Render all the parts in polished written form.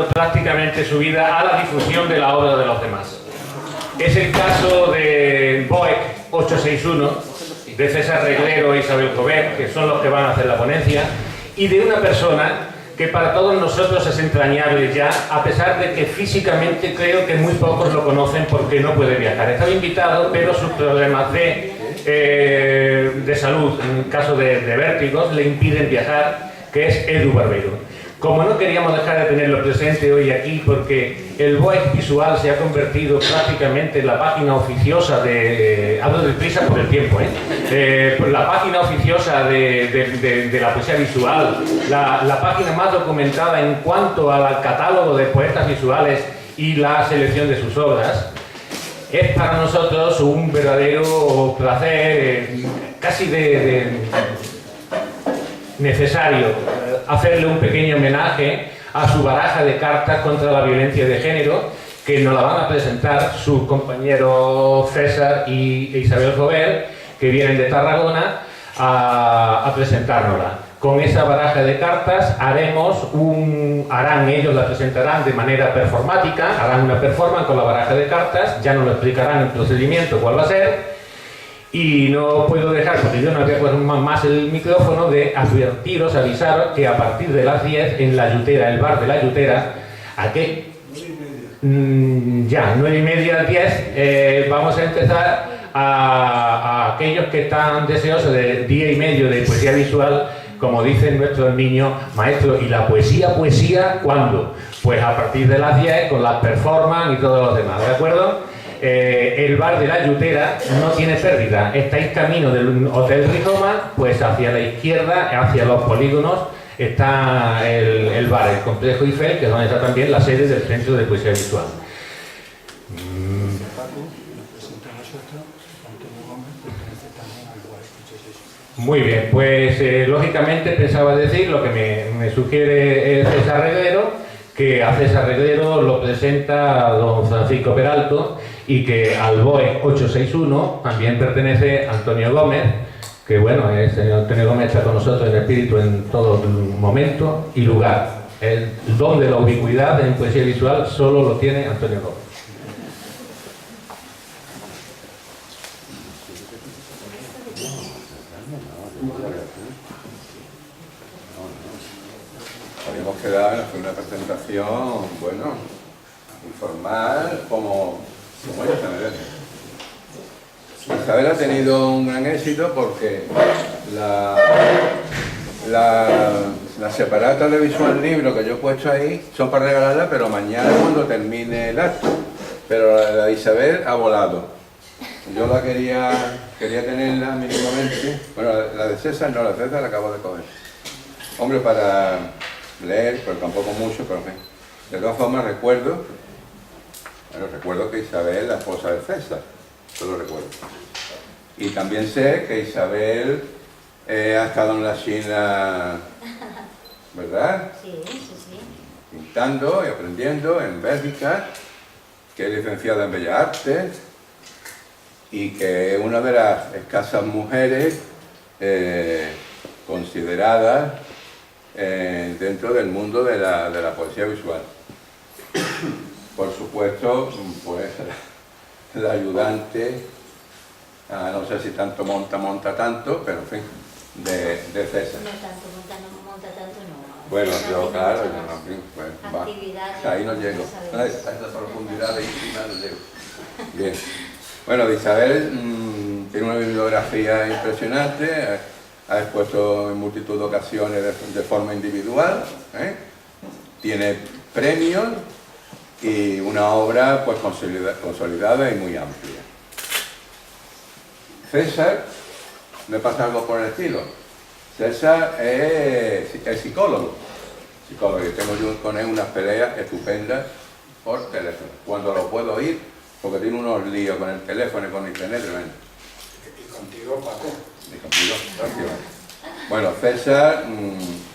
prácticamente su vida a la difusión de la obra de los demás. Es el caso de BOEC 861, de César Reglero e Isabel Jover, que son los que van a hacer la ponencia, y de una persona que para todos nosotros es entrañable ya, a pesar de que físicamente creo que muy pocos lo conocen porque no puede viajar. Estaba invitado, pero sus problemas de salud, en caso de vértigos, le impiden viajar, que es Edu Barbero. Como no queríamos dejar de tenerlo presente hoy aquí, porque el BOEC visual se ha convertido prácticamente en la página oficiosa de... hablo deprisa por el tiempo, la página oficiosa de la poesía visual, la página más documentada en cuanto al catálogo de poetas visuales y la selección de sus obras. Es para nosotros un verdadero placer, casi necesario, hacerle un pequeño homenaje a su baraja de cartas contra la violencia de género, que nos la van a presentar sus compañeros César y Isabel Jover, que vienen de Tarragona a presentárnosla. Con esa baraja de cartas ellos la presentarán de manera performática, harán una performance con la baraja de cartas, ya nos lo explicarán el procedimiento cuál va a ser. Y no puedo dejar, porque yo no voy a poner más el micrófono, de advertiros, avisaros que a partir de las 10 en La Yutera, el bar de La Yutera, ¿a qué? 9:30, 10, vamos a empezar a aquellos que están deseosos de día y medio de poesía visual, como dicen nuestros niños, maestro, ¿y la poesía cuándo? Pues a partir de las 10 con las performances y todos los demás, ¿de acuerdo? El bar de La Yutera no tiene pérdida. Estáis camino del Hotel Rizoma, pues hacia la izquierda, hacia los polígonos, está el bar, el Complejo Eiffel, que es donde está también la sede del Centro de Poesía Visual. Muy bien, pues lógicamente pensaba decir lo que me sugiere César Reglero, que a César Reglero lo presenta don Francisco Peralto, y que al BOEC 861 también pertenece Antonio Gómez, que bueno, el señor Antonio Gómez está con nosotros en espíritu en todo momento y lugar. El don de la ubicuidad en poesía visual solo lo tiene Antonio Gómez. Habíamos quedado en hacer una presentación, bueno, informal, como ellos se merecen. Isabel ha tenido un gran éxito porque la separata de Visual Libro que yo he puesto ahí son para regalarla, pero mañana cuando termine el acto. Pero la de Isabel ha volado. Yo la quería tenerla mínimamente. Bueno, la de César no, la de César la acabo de coger. Hombre, para leer, pero tampoco mucho, pero en fin. De todas formas recuerdo que Isabel es la esposa de César, eso lo recuerdo. Y también sé que Isabel ha estado en la China, ¿verdad? Sí. Pintando y aprendiendo en Bélgica, que es licenciada en Bellas Artes y que es una de las escasas mujeres consideradas dentro del mundo de la poesía visual. Por supuesto, pues la ayudante, no sé si tanto monta tanto, pero en fin, de César. No tanto, monta tanto no. Bueno, yo claro, en fin, pues va. Ahí no llego. A esa profundidad de íntima no llego. Bien. Bueno, de Isabel tiene una bibliografía impresionante, ha expuesto en multitud de ocasiones de forma individual, tiene premios y una obra pues consolidada y muy amplia. César, me pasa algo por el estilo. César es psicólogo y tengo yo con él unas peleas estupendas por teléfono, cuando lo puedo oír, porque tiene unos líos con el teléfono y con internet tremendo. Y contigo, Paco. Y contigo, gracias. Bueno, César,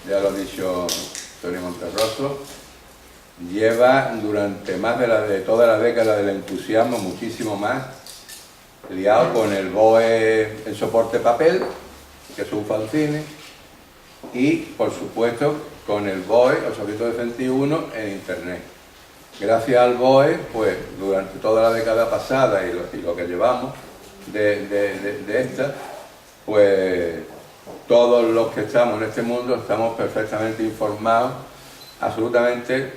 ya lo ha dicho Tony Monterroso, lleva durante más de toda la década del entusiasmo, muchísimo más, liado con el BOE en soporte papel, que es un fanzine, y por supuesto con el BOE 861 en Internet. Gracias al BOE, pues durante toda la década pasada y lo que llevamos de esta, pues todos los que estamos en este mundo estamos perfectamente informados absolutamente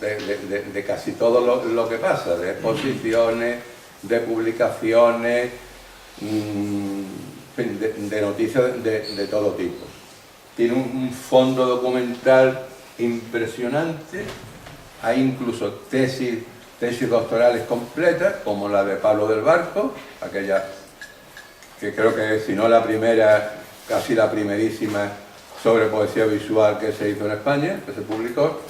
de casi todo lo que pasa, de exposiciones, de publicaciones, de noticias de todo tipo. Tiene un fondo documental impresionante, hay incluso tesis doctorales completas, como la de Pablo del Barco, aquella que creo que si no la primera, casi la primerísima sobre poesía visual que se hizo en España, que se publicó.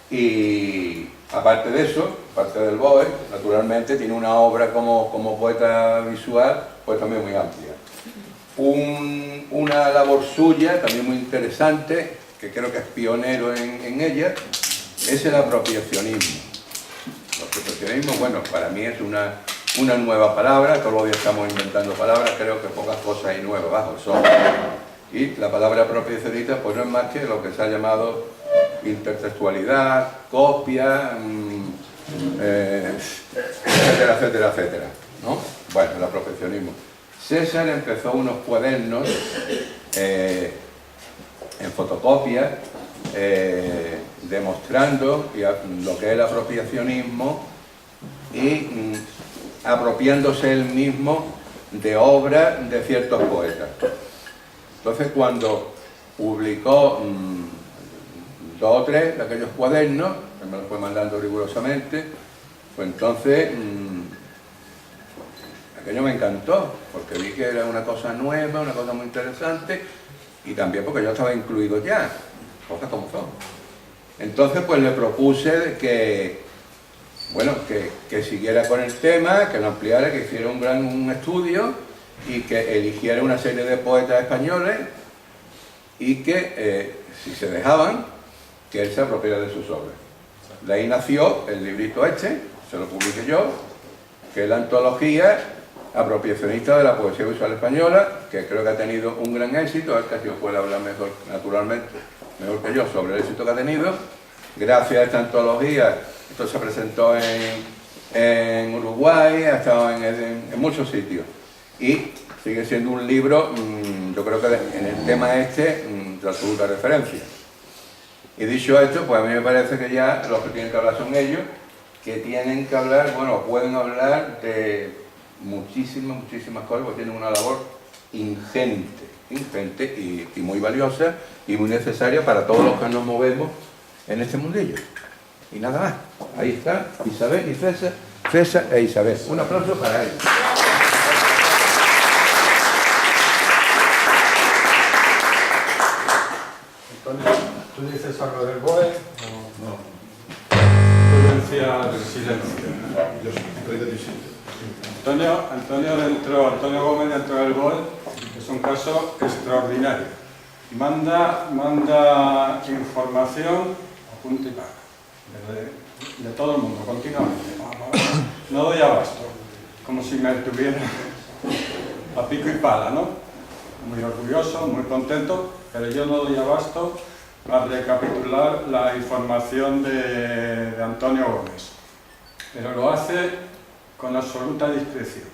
Y aparte de eso, aparte del BOE, naturalmente tiene una obra como poeta visual, pues también muy amplia. Una labor suya, también muy interesante, que creo que es pionero en ella, es el apropiacionismo. El apropiacionismo, bueno, para mí es una nueva palabra, todos los días estamos inventando palabras, creo que pocas cosas hay nuevas bajo el sol. Y la palabra apropiacionista pues no es más que lo que se ha llamado intertextualidad, copia, etcétera, etcétera, etcétera, ¿no? Bueno, el apropiacionismo. César empezó unos cuadernos en fotocopia, demostrando lo que es el apropiacionismo y apropiándose él mismo de obras de ciertos poetas. Entonces, cuando publicó 2 o 3 de aquellos cuadernos, que me los fue mandando rigurosamente, pues entonces aquello me encantó, porque vi que era una cosa nueva, una cosa muy interesante, y también porque yo estaba incluido ya, cosas como son. Entonces, pues le propuse que, bueno, que siguiera con el tema, que lo ampliara, que hiciera un estudio y que eligiera una serie de poetas españoles y que, si se dejaban, que él se apropiara de sus obras. De ahí nació el librito este, se lo publiqué yo, que es la antología apropiacionista de la poesía visual española, que creo que ha tenido un gran éxito. Él casi os puede hablar mejor, naturalmente, mejor que yo, sobre el éxito que ha tenido. Gracias a esta antología, esto se presentó en Uruguay, ha estado en muchos sitios. Y sigue siendo un libro, yo creo que en el tema este, de absoluta referencia. Y dicho esto, pues a mí me parece que ya los que tienen que hablar son ellos, que tienen que hablar, bueno, pueden hablar de muchísimas cosas, porque tienen una labor ingente y muy valiosa y muy necesaria para todos los que nos movemos en este mundillo. Y nada más. Ahí está Isabel y César e Isabel. Un aplauso para ellos. Antonio, ¿tú dices algo del BOE o no? Prudencia del silencio. Yo soy de silencio. Antonio Gómez dentro del BOE es un caso extraordinario. Manda información a punta y pala, de todo el mundo, continuamente. No doy abasto, como si me tuviera a pico y pala, ¿no? Muy orgulloso, muy contento, pero yo no doy abasto a recapitular la información de Antonio Gómez. Pero lo hace con absoluta discreción.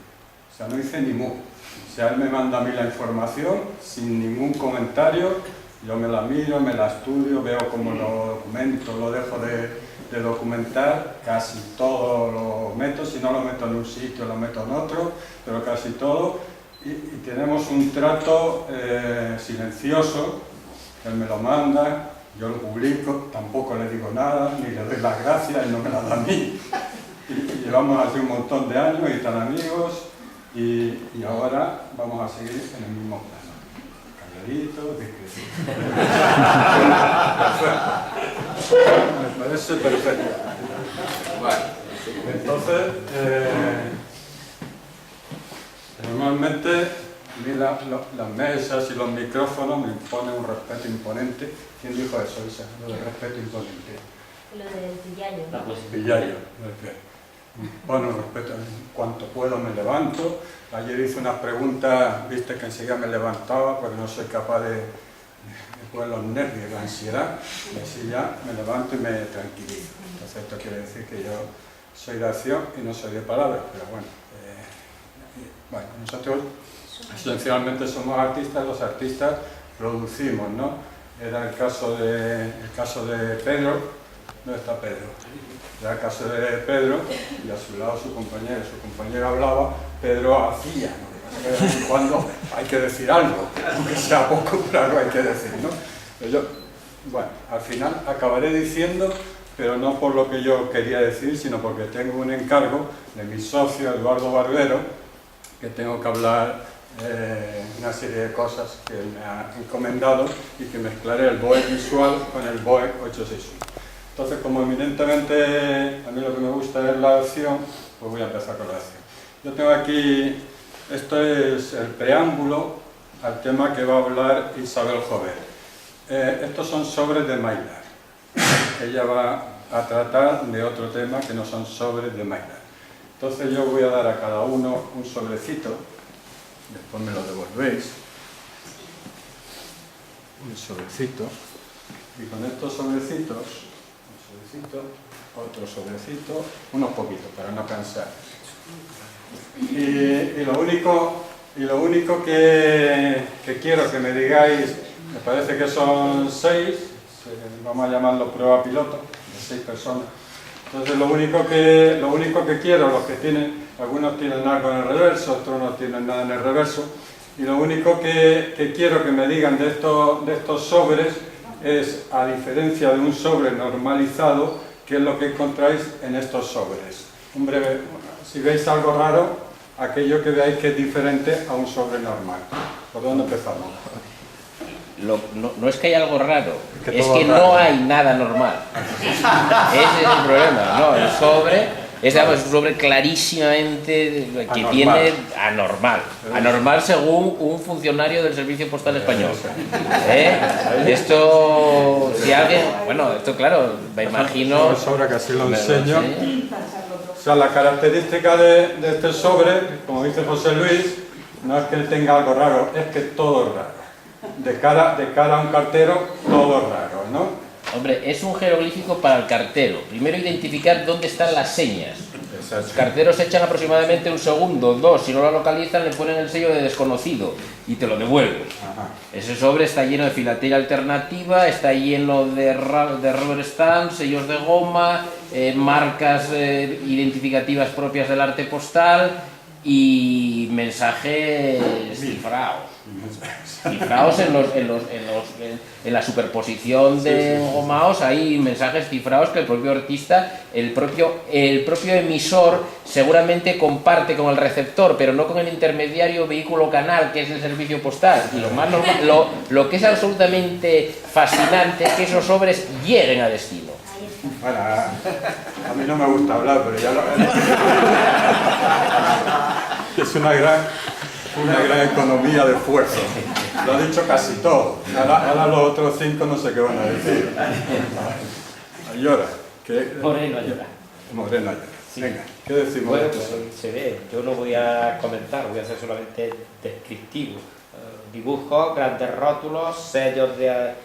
O sea, no dice ni mu. O sea, él me manda a mí la información sin ningún comentario, yo me la miro, me la estudio, veo cómo lo documento, lo dejo de documentar, casi todo lo meto, si no lo meto en un sitio, lo meto en otro, pero casi todo, y tenemos un trato silencioso, él me lo manda, yo lo publico, tampoco le digo nada, ni le doy las gracias, él no me las da a mí, y llevamos así un montón de años y están amigos, y ahora vamos a seguir en el mismo plano. Calladito, discreto. Me parece perfecto. Bueno, entonces, normalmente a mí las mesas y los micrófonos me imponen un respeto imponente. ¿Quién dijo eso, Isa? Lo de respeto imponente. Lo del Villayo, ¿no? Villayo. Bueno, respeto, en cuanto puedo me levanto. Ayer hice unas preguntas, viste que enseguida me levantaba porque no soy capaz de después los nervios, la ansiedad, y así ya me levanto y me tranquilizo. Entonces esto quiere decir que yo soy de acción y no soy de palabras, pero bueno, nosotros esencialmente somos artistas, los artistas producimos, ¿no? Era el caso de Pedro, no está Pedro, era el caso de Pedro y a su lado su compañero hablaba, Pedro hacía, ¿no? De vez en cuando hay que decir algo, aunque sea poco, claro, hay que decir, ¿no? Pero yo, bueno, al final acabaré diciendo, pero no por lo que yo quería decir, sino porque tengo un encargo de mi socio Eduardo Barbero, que tengo que hablar una serie de cosas que me ha encomendado y que mezclaré el BOEC visual con el BOEC 861. Entonces, como eminentemente a mí lo que me gusta es la acción, pues voy a empezar con la acción. Yo tengo aquí, esto es el preámbulo al tema que va a hablar Isabel Jover. Estos son sobres de Maillard. Ella va a tratar de otro tema que no son sobres de Maillard. Entonces yo voy a dar a cada uno un sobrecito, después me lo devolvéis, un sobrecito, y con estos sobrecitos, un sobrecito, otro sobrecito, unos poquitos para no cansar. Y lo único que quiero que me digáis, me parece que son 6, vamos a llamarlo prueba piloto, de 6 personas. Entonces lo único que quiero, los que tienen, algunos tienen algo en el reverso, otros no tienen nada en el reverso, y lo único que quiero que me digan de estos sobres es, a diferencia de un sobre normalizado, qué es lo que encontráis en estos sobres. Un breve, si veis algo raro, aquello que veáis que es diferente a un sobre normal. ¿Por dónde empezamos? No es que haya algo raro, es que raro. no hay nada normal. Ese es el problema, ¿no? El sobre es un sobre clarísimamente que Anormal. tiene anormal según un funcionario del Servicio Postal Español. Esto, si alguien, bueno, esto claro, me imagino. El sobre que así lo enseño. Sí. O sea, la característica de este sobre, como dice José Luis, no es que tenga algo raro, es que todo es raro. De cara a un cartero, todo es raro, ¿no? Hombre, es un jeroglífico para el cartero. Primero identificar dónde están las señas. Los carteros echan aproximadamente 1 segundo, 2, si no lo localizan le ponen el sello de desconocido y te lo devuelven. Ajá. Ese sobre está lleno de filatelia alternativa, está lleno de rubber stamps, sellos de goma, marcas identificativas propias del arte postal y mensajes cifrados. Cifrados en la superposición de engomados hay mensajes cifrados que el propio artista, el propio emisor seguramente comparte con el receptor, pero no con el intermediario vehículo canal que es el servicio postal. Y lo más normal, lo que es absolutamente fascinante es que esos sobres lleguen a destino. Bueno, a mí no me gusta hablar, pero ya lo... Es una gran economía de esfuerzo. Lo ha dicho casi todo. Ahora los otros 5 no sé qué van a decir. Llora. Moreno llora. Moreno llora. Sí. Venga, ¿qué decimos Bueno, de pues esto? se ve. Yo no voy a comentar, voy a ser solamente descriptivo. Dibujos, grandes rótulos, sellos de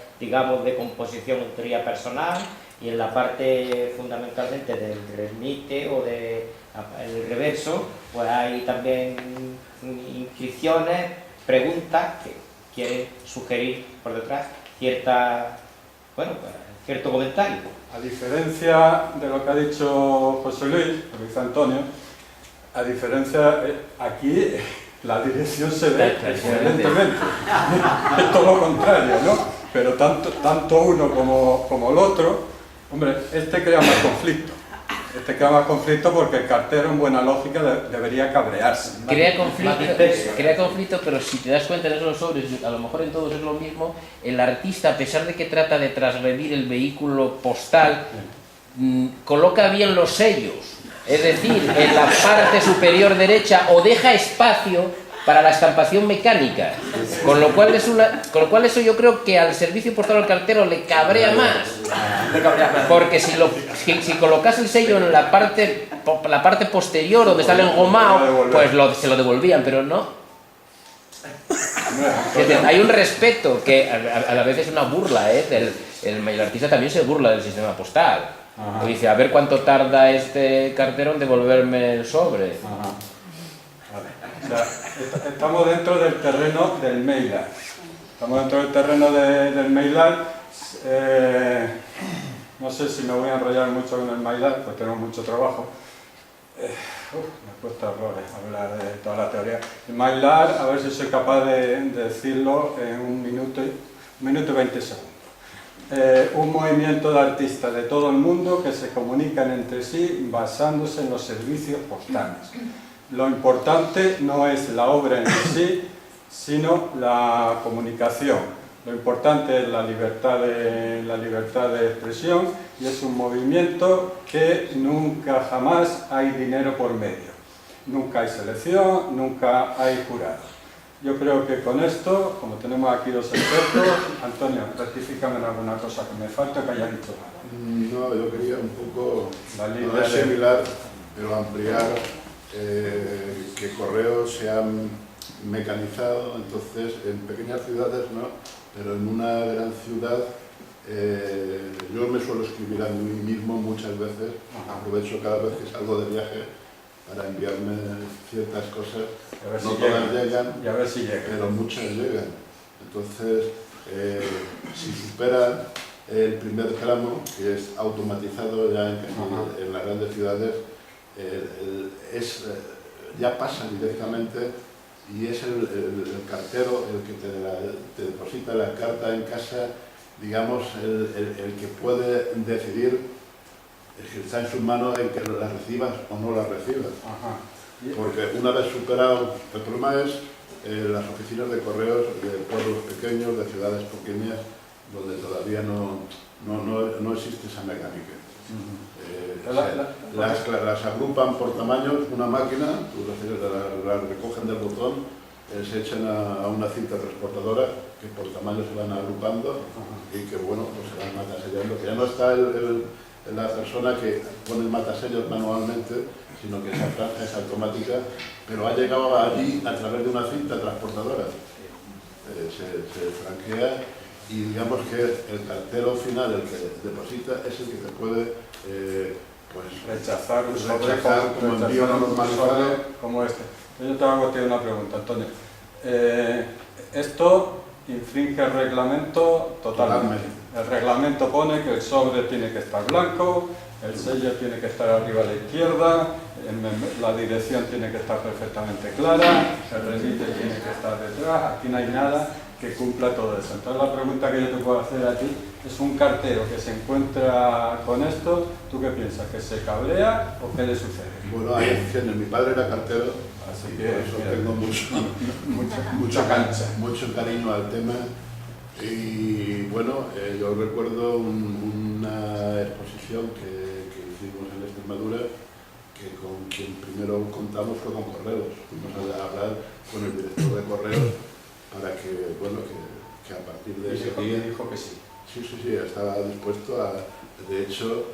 composición en teoría personal y en la parte fundamentalmente del remite o el reverso, pues hay también inscripciones, preguntas que quieren sugerir por detrás cierto comentario. A diferencia de lo que ha dicho José Luis Antonio, a diferencia, aquí la dirección se ve excelentemente. Es todo lo contrario, ¿no? Pero tanto uno como el otro, hombre, este crea más conflicto. Crea más conflicto porque el cartero en buena lógica debería cabrearse. Crea conflicto, pero si te das cuenta en esos sobres, a lo mejor en todos es lo mismo, el artista, a pesar de que trata de transgredir el vehículo postal, coloca bien los sellos, es decir, en la parte superior derecha, o deja espacio para la estampación mecánica, con lo cual eso yo creo que al servicio postal al cartero le cabrea más, porque si colocas el sello en la parte posterior donde está el engomado, pues se lo devolvían, pero no. Es decir, hay un respeto que a la vez es una burla, ¿eh? El artista también se burla del sistema postal. Ajá. Dice, a ver cuánto tarda este cartero en devolverme el sobre. Ajá. Vale. O sea, estamos dentro del terreno del mail art. Estamos dentro del terreno del mail art. No sé si me voy a enrollar mucho con el mail art, pues tenemos mucho trabajo. Me cuesta horrores hablar de toda la teoría. El mail art, a ver si soy capaz de decirlo en 1 minuto y 20 segundos. Un movimiento de artistas de todo el mundo que se comunican entre sí basándose en los servicios postales. Lo importante no es la obra en sí, sino la comunicación. Lo importante es la libertad de expresión, y es un movimiento que nunca jamás hay dinero por medio. Nunca hay selección, nunca hay jurado. Yo creo que con esto, como tenemos aquí 2 expertos, Antonio, rectifícame en alguna cosa que me falta, que haya dicho mal. No, yo quería un poco, La no línea es de- similar, pero ampliar que correos se han mecanizado, entonces en pequeñas ciudades no, pero en una gran ciudad yo me suelo escribir a mí mismo muchas veces, aprovecho cada vez que salgo de viaje para enviarme ciertas cosas, A ver si no todas llega. llegan, Y a ver si llega. pero muchas llegan. Entonces, si supera el primer tramo, que es automatizado ya en las grandes ciudades, ya pasa directamente y es el cartero el que te deposita la carta en casa, digamos, el que puede decidir, que está en sus manos en que la recibas o no la recibas. Ajá. Porque una vez superado, el problema es las oficinas de correos de pueblos pequeños, de ciudades pequeñas, donde todavía no existe esa mecánica. Las agrupan por tamaños, una máquina, las recogen del botón, se echan a una cinta transportadora que por tamaño se van agrupando y que bueno, pues se van matasellando, que ya no está la persona que pone el matasellos manualmente, sino que esa franja es automática, pero ha llegado allí a través de una cinta transportadora. Se franquea y digamos que el cartero final, el que deposita, es el que te puede pues, Rechazar un sobre rechazar como envío no normalizado. como este. Yo te hago una pregunta, Antonio. Esto infringe el reglamento totalmente. El reglamento pone que el sobre tiene que estar blanco, el sello tiene que estar arriba a la izquierda, la dirección tiene que estar perfectamente clara, el remite tiene que estar detrás, aquí no hay nada que cumpla todo eso. Entonces la pregunta que yo te puedo hacer a ti es: un cartero que se encuentra con esto, ¿tú qué piensas? ¿Que se cabrea o qué le sucede? Bueno, hay opciones. Mi padre era cartero, Así y que por eso mira, tengo mucha cancha. mucho cariño al tema. Y bueno, yo recuerdo una exposición que hicimos en Extremadura, que con quien primero contamos fue con Correos. Fuimos a hablar con el director de Correos para que, bueno, que a partir de ese día... dijo que sí. Sí, estaba dispuesto a... De hecho,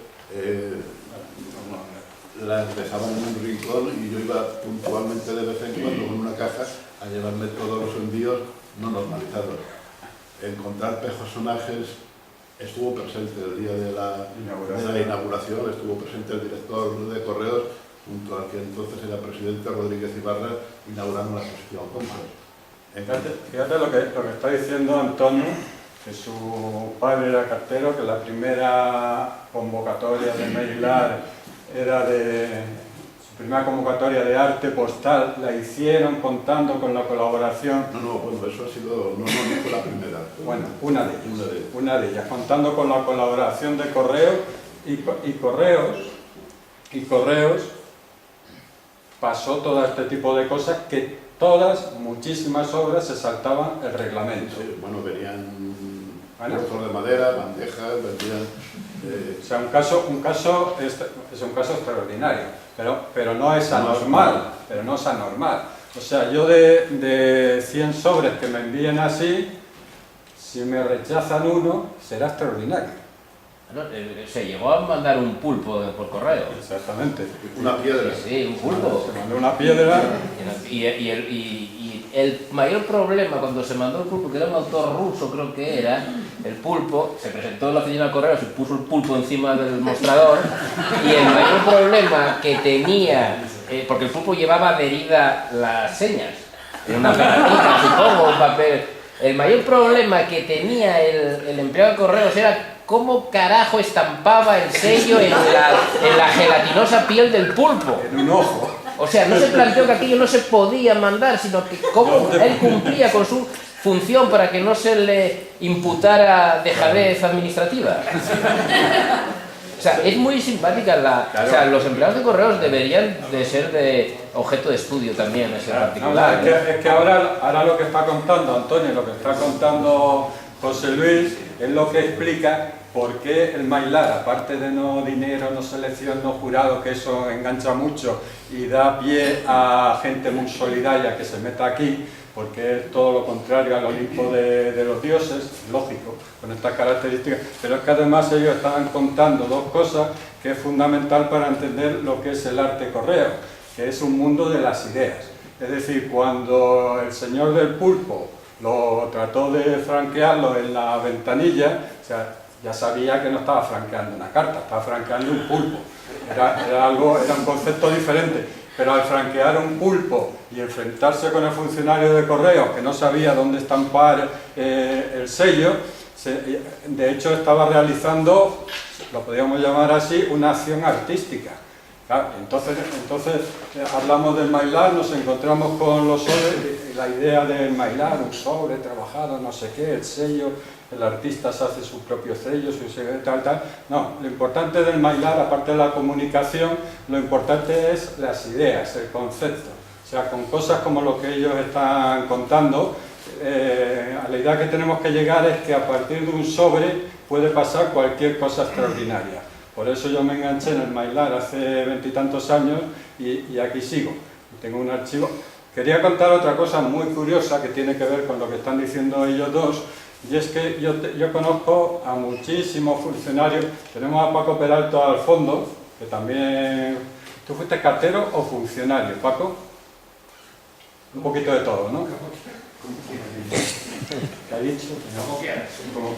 las dejaban en un rincón y yo iba puntualmente de vez en cuando con una caja a llevarme todos los envíos no normalizados. Encontrar personajes, estuvo presente el día de la inauguración, estuvo presente el director de Correos junto al que entonces era presidente Rodríguez Ibarra, inaugurando la exposición juntos. Fíjate lo que está diciendo Antonio, que su padre era cartero, que la primera convocatoria de Mailar era su primera convocatoria de arte postal, la hicieron contando con la colaboración. Bueno, eso ha sido, no fue la primera. Bueno, una de ellas, contando con la colaboración de Correos y Correos pasó todo este tipo de cosas que muchísimas obras se saltaban el reglamento. Sí, bueno, venían puestos de madera, bandejas, vendían... O sea, un caso es un caso extraordinario, pero no es anormal, O sea, yo de 100 sobres que me envíen así, si me rechazan uno, será extraordinario. Se llegó a mandar un pulpo por correo. Exactamente. Una piedra. Sí, un pulpo. Se mandó una piedra. Y el mayor problema cuando se mandó el pulpo, que era un autor ruso creo que era, el pulpo, se presentó en la oficina de correos y puso el pulpo encima del mostrador, y el mayor problema que tenía, porque el pulpo llevaba adherida las señas, en una pegatina, supongo, un papel. El mayor problema que tenía el empleado de correos era cómo carajo estampaba el sello en la gelatinosa piel del pulpo. En un ojo. O sea, no se planteó que aquello no se podía mandar, sino que cómo él cumplía con su función para que no se le imputara dejadez administrativa. O sea, es muy simpática o sea, los empleados de correos deberían de ser de objeto de estudio también, ese particular. Es que ahora lo que está contando Antonio, lo que está contando José Luis, es lo que explica por qué el Mailar, aparte de no dinero, no selección, no jurado, que eso engancha mucho y da pie a gente muy solidaria que se meta aquí, porque es todo lo contrario al Olimpo de los dioses, lógico, con estas características, pero es que además ellos estaban contando dos cosas que es fundamental para entender lo que es el arte correo, que es un mundo de las ideas. Es decir, cuando el señor del pulpo lo trató de franquearlo en la ventanilla, o sea, ya sabía que no estaba franqueando una carta, estaba franqueando un pulpo. Era un concepto diferente. Pero al franquear un pulpo y enfrentarse con el funcionario de correos que no sabía dónde estampar el sello, de hecho estaba realizando, lo podríamos llamar así, una acción artística. Claro, entonces hablamos del Mailar, nos encontramos con los sobres, la idea del Mailar, un sobre trabajado, no sé qué, el sello, el artista se hace su propio sello, su sello, tal. No, lo importante del Mailar, aparte de la comunicación, lo importante es las ideas, el concepto. O sea, con cosas como lo que ellos están contando, a la idea que tenemos que llegar es que a partir de un sobre puede pasar cualquier cosa extraordinaria. Por eso yo me enganché en el Mailar hace 20 y tantos años y aquí sigo. Tengo un archivo. Quería contar otra cosa muy curiosa que tiene que ver con lo que están diciendo ellos dos, y es que yo conozco a muchísimos funcionarios. Tenemos a Paco Peralta al fondo, que también... ¿Tú fuiste cartero o funcionario, Paco? Un poquito de todo, ¿no? ¿Qué ha dicho? Como quieras.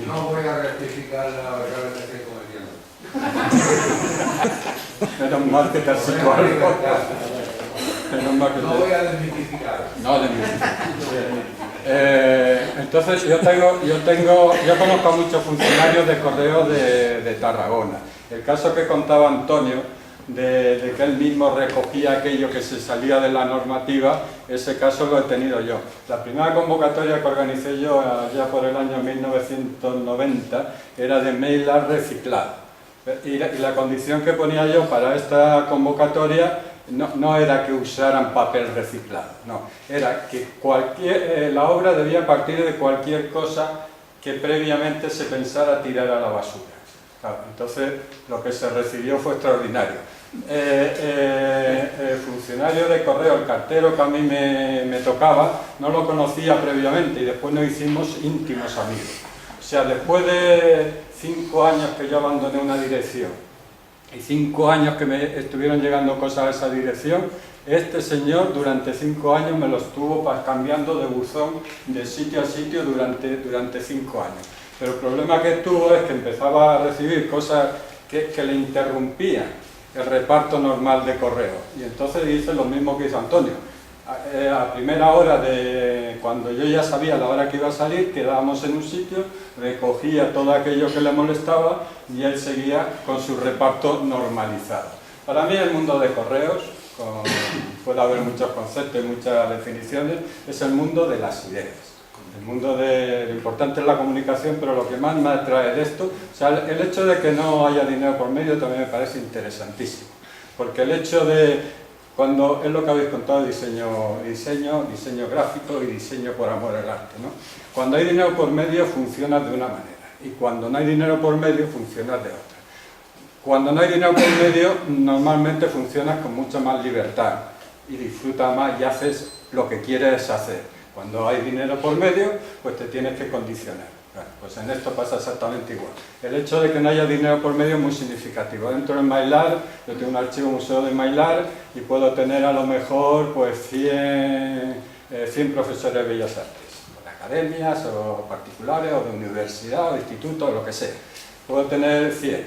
No voy a rectificar la verdad que estoy cometiendo. Menos mal que te has situado. No voy a desmitificar. No desmitificar. Entonces yo conozco a muchos funcionarios de correos de Tarragona. El caso que contaba Antonio, de que él mismo recogía aquello que se salía de la normativa, ese caso lo he tenido yo. La primera convocatoria que organicé yo allá por el año 1990 era de Mailar reciclado. Y la condición que ponía yo para esta convocatoria no era que usaran papel reciclado, no, era que la obra debía partir de cualquier cosa que previamente se pensara tirar a la basura. Claro, entonces lo que se recibió fue extraordinario. El funcionario de correo, el cartero que a mí me tocaba, no lo conocía previamente y después nos hicimos íntimos amigos. O sea, después de 5 años que yo abandoné una dirección y 5 años que me estuvieron llegando cosas a esa dirección, este señor durante 5 años me lo estuvo cambiando de buzón de sitio a sitio durante 5 años. Pero el problema que tuvo es que empezaba a recibir cosas que le interrumpían el reparto normal de correo. Y entonces hice lo mismo que hizo Antonio. A primera hora, cuando yo ya sabía la hora que iba a salir, quedábamos en un sitio, recogía todo aquello que le molestaba y él seguía con su reparto normalizado. Para mí el mundo de correos, puede haber muchos conceptos y muchas definiciones, es el mundo de las ideas. El mundo lo importante es la comunicación, pero lo que más me atrae de esto, o sea, el hecho de que no haya dinero por medio también me parece interesantísimo, porque el hecho de, cuando es lo que habéis contado, diseño gráfico y diseño por amor al arte, ¿no? Cuando hay dinero por medio funciona de una manera, y cuando no hay dinero por medio funciona de otra. Cuando no hay dinero por medio, normalmente funcionas con mucha más libertad, y disfrutas más y haces lo que quieres hacer. Cuando hay dinero por medio, pues te tienes que condicionar. Bueno, pues en esto pasa exactamente igual. El hecho de que no haya dinero por medio es muy significativo. Dentro del Mailar, yo tengo un archivo museo de Mailar y puedo tener a lo mejor pues 100 100 profesores de Bellas Artes, o de academias, o particulares, o de universidad, o de instituto, o lo que sea. Puedo tener 100.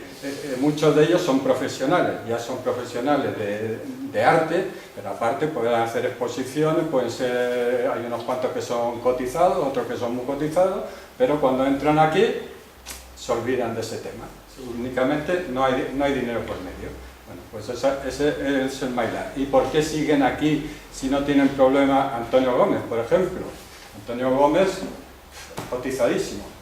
Muchos de ellos son profesionales, ya son profesionales de arte, pero aparte pueden hacer exposiciones, pueden ser, hay unos cuantos que son cotizados, otros que son muy cotizados, pero cuando entran aquí se olvidan de ese tema. Únicamente no hay dinero por medio. Bueno, pues ese es el MyLab. ¿Y por qué siguen aquí si no tienen problema Antonio Gómez, por ejemplo? Antonio Gómez, cotizadísimo.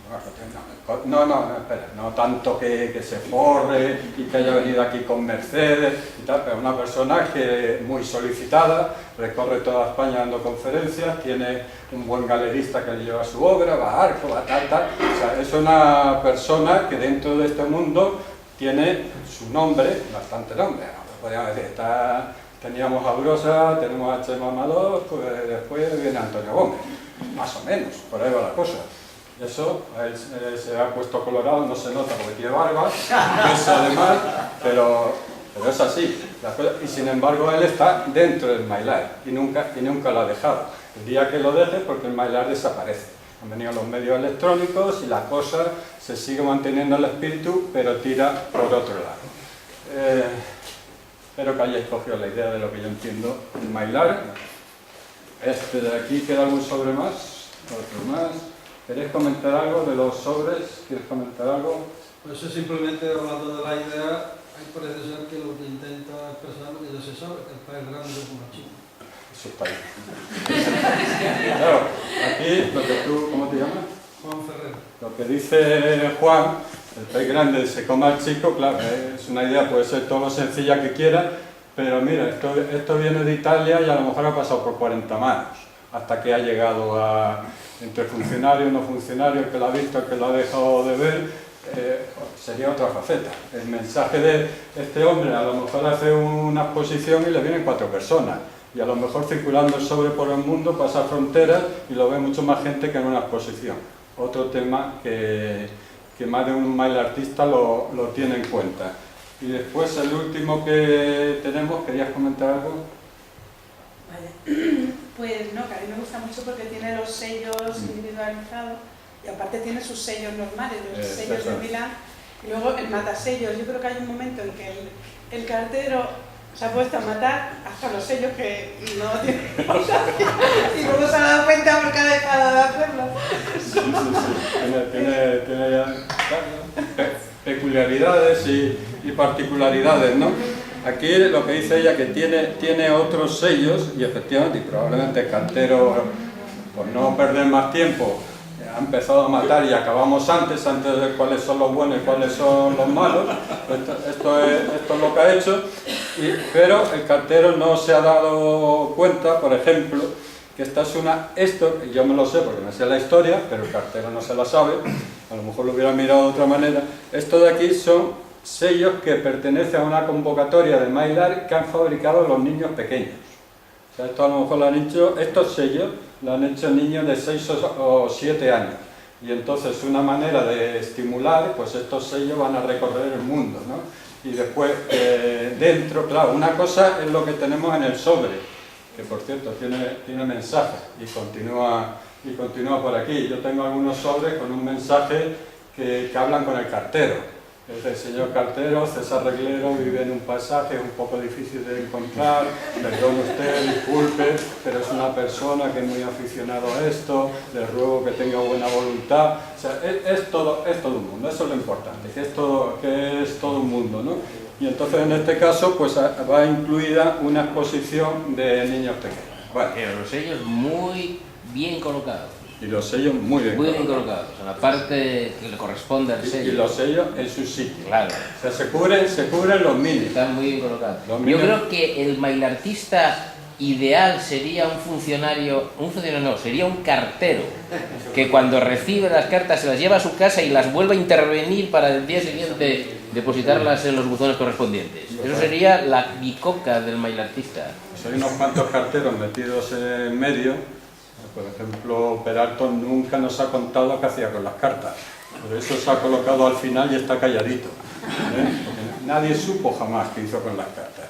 No, espera, no tanto que se forre y que haya venido aquí con Mercedes y tal, pero una persona que es muy solicitada, recorre toda España dando conferencias, tiene un buen galerista que le lleva su obra, va a Arco, va tal. O sea, es una persona que dentro de este mundo tiene su nombre, bastante nombre. Podríamos decir, teníamos a Brosa, tenemos a Chema Amador, pues después viene Antonio Gómez, más o menos, por ahí va la cosa. Eso, se ha puesto colorado, no se nota porque tiene barba, no sale mal, pero es así. Y sin embargo él está dentro del MyLab y nunca lo ha dejado. El día que lo deje, porque el MyLab desaparece. Han venido los medios electrónicos y la cosa se sigue manteniendo el espíritu, pero tira por otro lado. Espero que hayáis cogido la idea de lo que yo entiendo del MyLab. Este de aquí, ¿queda algún sobre más? Otro más. ¿Queréis comentar algo de los sobres? ¿Quieres comentar algo? Pues es simplemente hablando de la idea, parece ser que lo que intenta expresar es ese sobre, que el pez grande es como chico. Eso está bien. Claro, aquí lo que tú, ¿cómo te llamas? Juan Ferrer. Lo que dice Juan, el pez grande se coma al chico, claro, es una idea, puede ser todo lo sencilla que quiera, pero mira, esto viene de Italia y a lo mejor ha pasado por 40 manos, hasta que ha llegado a... entre funcionarios, no funcionarios, el que lo ha visto, el que lo ha dejado de ver, sería otra faceta. El mensaje de este hombre a lo mejor hace una exposición y le vienen 4 personas, y a lo mejor circulando el sobre por el mundo pasa fronteras y lo ve mucho más gente que en una exposición. Otro tema que más de un mail artista lo tiene en cuenta. Y después el último que tenemos, ¿querías comentar algo? Vale. Pues no, que a mí me gusta mucho porque tiene los sellos individualizados y aparte tiene sus sellos normales, los sellos de Milán, y luego el matasellos. Yo creo que hay un momento en que el cartero se ha puesto a matar hasta los sellos que no tiene y luego se ha dado cuenta porque ha dejado de hacerlo. Tiene peculiaridades y particularidades, ¿no? Aquí lo que dice ella que tiene otros sellos y efectivamente, y probablemente el cartero, por no perder más tiempo, ha empezado a matar y acabamos antes de cuáles son los buenos y cuáles son los malos. Esto es lo que ha hecho, pero el cartero no se ha dado cuenta, por ejemplo, que esto yo me lo sé porque me sé la historia, pero el cartero no se la sabe, a lo mejor lo hubiera mirado de otra manera. Esto de aquí son sellos que pertenecen a una convocatoria de MyLab que han fabricado los niños pequeños. O sea, esto a lo mejor lo han hecho, estos sellos lo han hecho niños de 6 o 7 años. Y entonces una manera de estimular, pues estos sellos van a recorrer el mundo, ¿no? Y después dentro, claro, una cosa es lo que tenemos en el sobre, que por cierto tiene mensaje y continúa por aquí. Yo tengo algunos sobres con un mensaje que hablan con el cartero. Es el señor cartero, César Reglero, vive en un pasaje un poco difícil de encontrar, perdone usted, disculpe, pero es una persona que es muy aficionado a esto, le ruego que tenga buena voluntad. O sea, es todo un mundo, eso es lo importante, que es todo un mundo, ¿no? Y entonces en este caso pues va incluida una exposición de niños pequeños. Vale. Pero los sellos muy bien colocados. Y los sellos muy bien colocados, en la parte que le corresponde al sello. Y los sellos en su sitio. Claro. O sea, se cubren los mínimos. Están muy bien colocados. Yo creo que el mailartista ideal sería un funcionario no, sería un cartero, que cuando recibe las cartas se las lleva a su casa y las vuelve a intervenir para el día siguiente depositarlas en los buzones correspondientes. Eso sería la bicoca del mailartista. Pues hay unos cuantos carteros metidos en medio. Por ejemplo, Peralto nunca nos ha contado qué hacía con las cartas. Por eso se ha colocado al final y está calladito. Porque nadie supo jamás qué hizo con las cartas.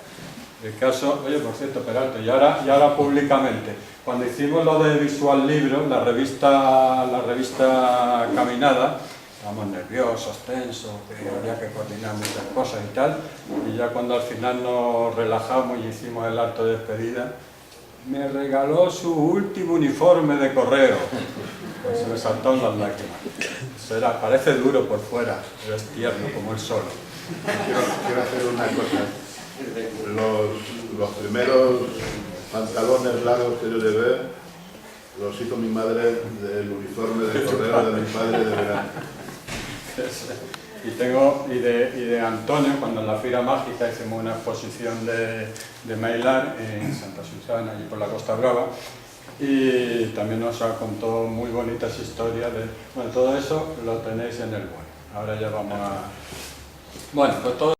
El caso, oye, por cierto, Peralta, y ahora públicamente, cuando hicimos lo de Visual Libro, la revista Caminada, estábamos nerviosos, tensos, que había que coordinar muchas cosas y tal, y ya cuando al final nos relajamos y hicimos el acto de despedida, me regaló su último uniforme de correo. Pues se me saltaron las lágrimas. Parece duro por fuera, pero es tierno como el sol. Quiero hacer una cosa. Los primeros pantalones largos que yo llevé los hizo mi madre del uniforme de correo de mi padre de verano. Y de Antonio, cuando en la Fira Mágica hicimos una exposición de mail art en Santa Susana, allí por la Costa Brava, y también nos contó muy bonitas historias bueno, todo eso lo tenéis en el web. Ahora ya vamos a... Bueno, pues todo